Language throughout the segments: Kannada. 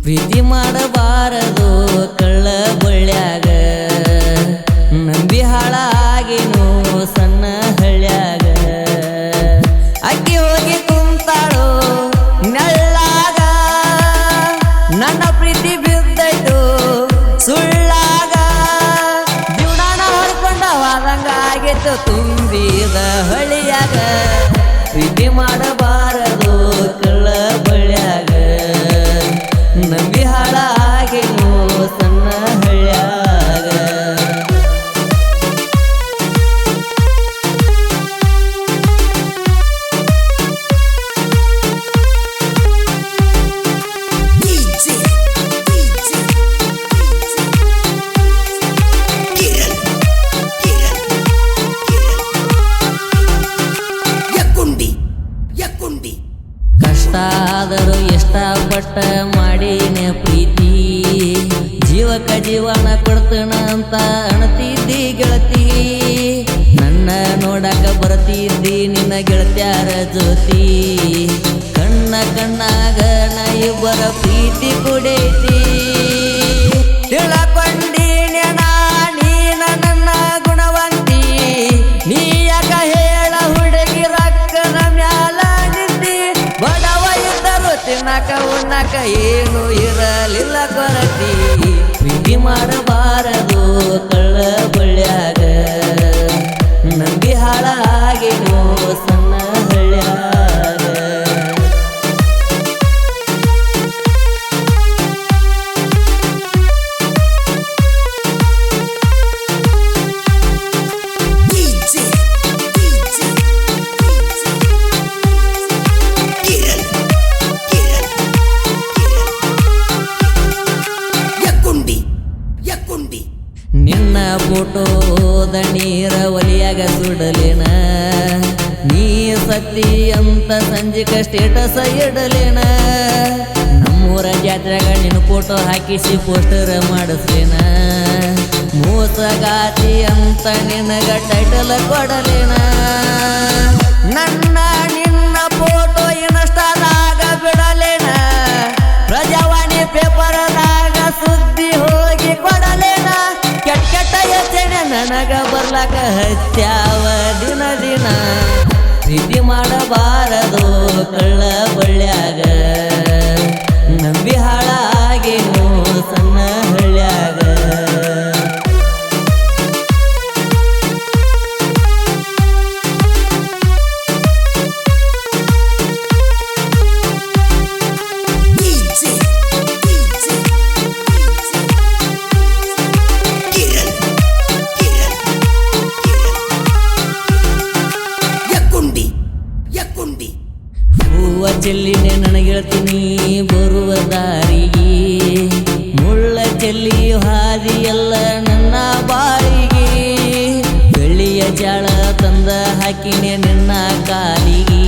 ಪ್ರೀತಿ ಮಾಡಬಾರದು ಕಳ್ಳ ಬಳ್ಳ್ಯಾಗ ನಂಬಿ ಹಾಳಾಗಿನು ಸಣ್ಣ ಹಳ್ಳ್ಯಾಗ ಅಕ್ಕಿ ಹೋಗಿ ಕುಂತಾಳು ನೆಳ್ಳಾಗ ನನ್ನ ಪ್ರೀತಿ ಬಿದ್ದೈತು ಸುಳ್ಳಾಗ ಜೀವನಾನ ಹರ್ಕೊಂಡ ವಾದಂಗ ಆಗಿತ್ತು ತುಂಬಿದ ಹಳ್ಳಿಯಾಗ ಪ್ರೀತಿ ಮಾಡಬಾರದು ಕಳ್ಳ ಬಳ್ಳ್ಯಾಗ ನಂಬಿ ಹಾಳಾಗಿನು ಸಣ್ಣ ಹಳ್ಳ್ಯಾಗ ಕಷ್ಟ ಆದರೂ ಎಷ್ಟಪಟ್ಟ ಮಾಡಿನ ಪ್ರೀತಿ ಜೀವಕ ಜೀವನ ಕೊಡ್ತಣ ಅಂತ ಅಣತಿದ್ದಿ ಗೆಳತಿ ನನ್ನ ನೋಡಕ ಬರ್ತಿದ್ದಿ ನಿನ್ನ ಗೆಳತ್ಯಾರ ಜೊತೆ ಕಣ್ಣ ಕಣ್ಣಾಗ ನ ಇಬ್ಬರ ಪ್ರೀತಿ ಕುಡೈತಿ ತಿಳಕೊಂಡೀನಿ ನೀನ ನನ್ನ ಗುಣವಂತಿ ನೀ ಯಾಕ ಹೇಳ ಹುಡುಗಿ ರಕ್ಕನ ಮ್ಯಾಲ ನಿಂತಿ ಬಡವ ಇದ್ದರು ತಿನ್ನಕ ಉಣ್ಣಕ ಏನು ಇರಲಿಲ್ಲ ಕೊರತಿ ಪ್ರೀತಿ ಮಾಡಬಾರದು ಕಳ್ಳ ಬಳ್ಳ್ಯಾಗ ನಂಬಿ ಹಾಳಾಗಿನು ಸಣ್ಣ ಹಳ್ಳ್ಯಾಗ ನಿನ್ನ ಫೋಟೋದ ನೀರ ಒಲಿಯಾಗ ಸುಡಲೇನ ನೀ ಸತ್ತಿ ಅಂತ ಸಂಜಿಕ ಸ್ಟೇಟಸ್ ಇಡಲೇನ ನಮ್ಮೂರ ಜಾತ್ರೆಗ ನಿನ್ನ ಫೋಟೋ ಹಾಕಿಸಿ ಪೋಸ್ಟರ್ ಮಾಡಿಸ್ಲೇನ ಮೋಸಗಾತಿ ಅಂತ ನಿನಗ ಟೈಟಲ್ ಕೊಡಲೇನ ನನ್ನ ನಿನ್ನ ಫೋಟೋ ಇನ್ಸ್ಟಾದಾಗ ಬಿಡಲೇನ ಪ್ರಜಾವಾಣಿ ಪೇಪರ್ದಾಗ ಸುದ್ದಿ ಹೋಗಿ ಕೊಡಲೇನ ಕೆಟ್ಟ ಕೆಟ್ಟ ಯೋಚನೆ ನನಗ ಬರ್ಲಾಕ ಹತ್ಯಾವ ದಿನ ದಿನ ಪ್ರೀತಿ ಮಾಡಬಾರದು ಕಳ್ಳ ಬಳ್ಳ್ಯಾಗ ನಂಬಿ ಹಾಳಾಗಿನು ಸಣ್ಣ ಹಳ್ಳ್ಯಾಗ ಹೂವ ಚೆಲ್ಲಿನೆ ನನಗೇಳ್ತೀನಿ ಬರುವ ದಾರಿಗೆ ಮುಳ್ಳ ಚೆಲ್ಲಿ ಹಾದಿ ಎಲ್ಲ ನನ್ನ ಬಾಳಿಗೆ ಬೆಳ್ಳಿಯ ಜಾಳ ತಂದ ಹಾಕಿನೆ ನಿನ್ನ ಕಾಲಿಗೆ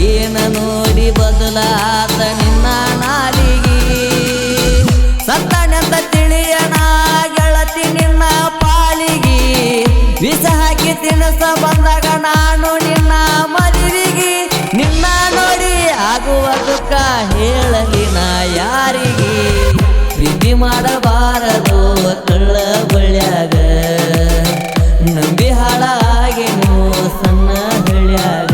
ಏನ ನೋಡಿ ಬದಲಾತ ನಿನ್ನ ನಾಲಿಗೆ ಸತ್ತನೆಂತ ತಿಳಿಯಣ ಗೆಳತಿ ನಿನ್ನ ಪಾಲಿಗೆ ವಿಷ ಹಾಕಿ ತಿನಸ ಬಂದಾಗ ನಾನು ನಿನ್ನ ಮದುವೆಗೆ ನಿನ್ನ ನೋಡಿ ಆಗುವ ದುಃಖ ಹೇಳಲಿ ನಾ ಯಾರಿಗೆ ಪ್ರೀತಿ ಮಾಡಬಾರದು ಕಳ್ಳ ಬಳ್ಳ್ಯಾಗ ನಂಬಿ ಹಾಳಾಗಿನು ಸಣ್ಣ ಹಳ್ಳ್ಯಾಗ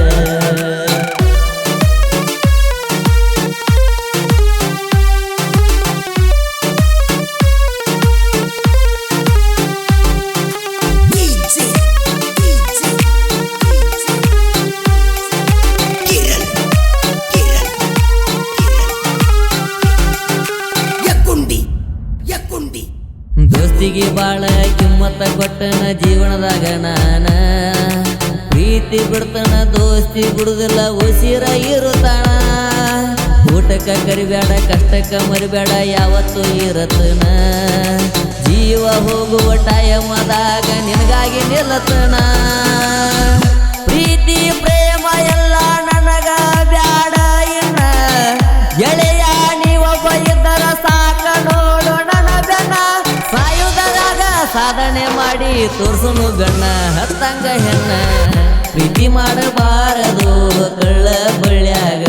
ದೋಸ್ತಿಗೆ ಬಾಳ ಕಿಮ್ಮತ್ತ ಕೊಟ್ಟನ ಜೀವನದಾಗ ನಾನ ಪ್ರೀತಿ ಬಿಡ್ತನ ದೋಸ್ತಿ ಬಿಡುದಿಲ್ಲ ಉಸಿರ ಇರುತ್ತಾನ ಊಟಕ್ಕ ಕರಿಬೇಡ ಕಷ್ಟಕ್ಕ ಮರಿಬೇಡ ಯಾವತ್ತು ಇರತನ ಜೀವ ಹೋಗುವ ಟೈಮದಾಗ ನಿನಗಾಗಿ ನಿಲ್ಲತನ ಪ್ರೀತಿ ಪ್ರೇಮ ಎಲ್ಲ ನನಗ ಬ್ಯಾಡ ಇನ್ನ ಗೆಳೆಯ ನೀವೊಬ್ಬ ಇದ್ದರ ಸಾಕ ನೋಡು ನನ್ನ ಬೆನ್ನ ಸಾಯುವುದರಾಗ ಸಾಧನೆ ಮಾಡಿ ತೋರ್ಸುನು ಗಣ್ಣ ಹತ್ತಂಗ ಹೆಣ್ಣ ಪ್ರೀತಿ ಮಾಡಬಾರದು ಕಳ್ಳ ಬಳ್ಳ್ಯಾಗ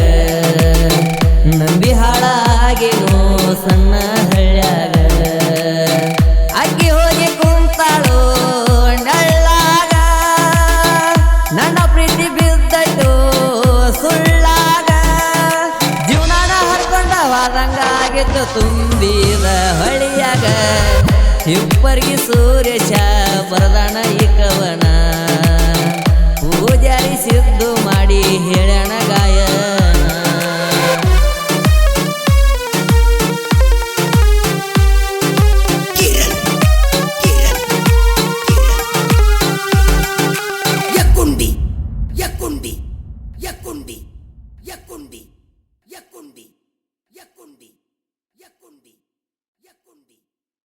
ನಂಬಿ ಹಾಳಾಗಿನು ಹಾಡಂಗಾಗಿತ್ತು ತುಂಬಿದ ಹೊಳಿಯಾಗ ಹಿಪ್ಪರ್ಗಿ ಸೂರ್ಯಶ ಬರದಾನ ಈ ಕವನ ಪೂಜಾರಿ ಸಿದ್ದು ಮಾಡಿ ಹೇಳಣ ಗಾಯನ